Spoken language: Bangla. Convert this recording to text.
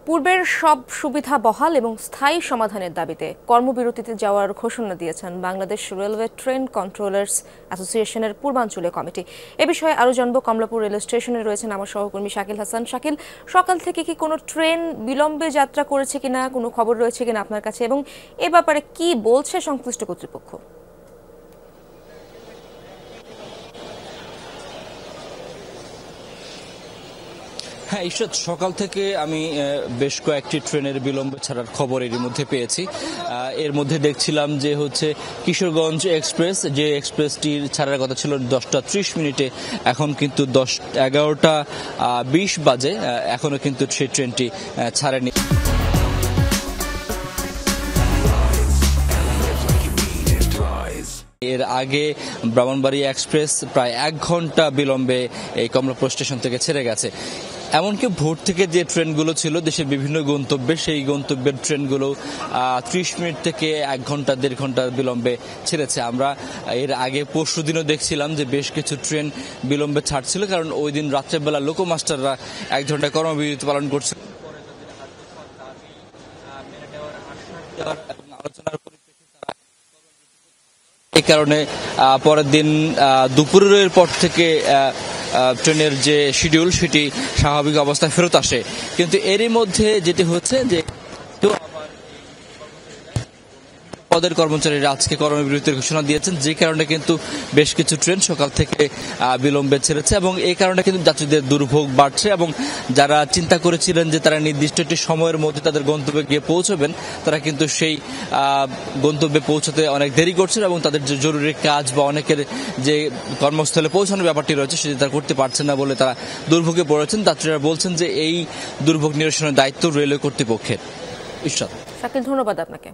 পূর্বের সব সুবিধা বহাল এবং স্থায়ী সমাধানের দাবিতে কর্মবিরতিতে যাওয়ার ঘোষণা দিয়েছেন বাংলাদেশ রেলওয়ে ট্রেন কন্ট্রোলার্স অ্যাসোসিয়েশনের পূর্বাঞ্চলীয় কমিটি। এ বিষয়ে আরও জানবো, কমলাপুর রেল স্টেশনে রয়েছেন আমার সহকর্মী শাকিল হাসান। শাকিল, সকাল থেকে কি কোনো ট্রেন বিলম্বে যাত্রা করেছে কিনা, কোনো খবর রয়েছে কিনা আপনার কাছে, এবং এ ব্যাপারে কি বলছে সংশ্লিষ্ট কর্তৃপক্ষ? হ্যাঁ ঈশ্বর, সকাল থেকে আমি বেশ কয়েকটি ট্রেনের বিলম্ব ছাড়ার খবর এর মধ্যে পেয়েছি। এর মধ্যে দেখছিলাম যে কিশোরগঞ্জ এক্সপ্রেস, যে এক্সপ্রেসটির ছাড়ার কথা ছিল 10টা 30 মিনিটে, এখন কিন্তু 11টা 20 বাজে, এখনো কিন্তু সেই ট্রেনটি ছাড়েনি। এর আগে ব্রাহ্মণবাড়িয়া এক্সপ্রেস প্রায় 1 ঘন্টা বিলম্বে এই কমলাপুর স্টেশন থেকে ছেড়ে গেছে। এমনকি ভোর থেকে যে ট্রেনগুলো ছিল দেশের বিভিন্ন গন্তব্যে, সেই গন্তব্যের ট্রেনগুলো 30 মিনিট থেকে 1 ঘন্টা 1.5 ঘন্টার বিলম্বে ছেড়েছে। আমরা এর আগে পরশুদিনও দেখছিলাম যে বেশ কিছু ট্রেন বিলম্বে ছাড়ছিল, কারণ ওই দিন রাত্রেবেলা লোকোমাস্টাররা 1 ঘন্টা কর্মবিরতি পালন করছিল। আলোচনার এই কারণে পরের দিন দুপুরের পর থেকে ট্রেনের যে শিডিউল সেটি স্বাভাবিক অবস্থায় ফেরত আসে। কিন্তু এরই মধ্যে যেটি হচ্ছে যে পদের কর্মচারীরা আজকে কর্মবিরতির ঘোষণা দিয়েছেন, যে কারণে কিন্তু বেশ কিছু ট্রেন সকাল থেকে বিলম্বে ছেড়েছে, এবং এই কারণে কিন্তু যাত্রীদের দুর্ভোগ বাড়ছে। এবং যারা চিন্তা করেছিলেন যে তারা নির্দিষ্ট একটি সময়ের মধ্যে তাদের গন্তব্যে গিয়ে পৌঁছবেন, তারা কিন্তু সেই গন্তব্যে পৌঁছতে অনেক দেরি করছেন, এবং তাদের যে জরুরি কাজ বা অনেকের যে কর্মস্থলে পৌঁছানোর ব্যাপারটি রয়েছে সেটি তারা করতে পারছেন না বলে তারা দুর্ভোগে পড়েছেন। যাত্রীরা বলছেন যে এই দুর্ভোগ নিরসনের দায়িত্ব রেলওয়ে কর্তৃপক্ষের। ঈশ্বর, শাকিল, ধন্যবাদ আপনাকে।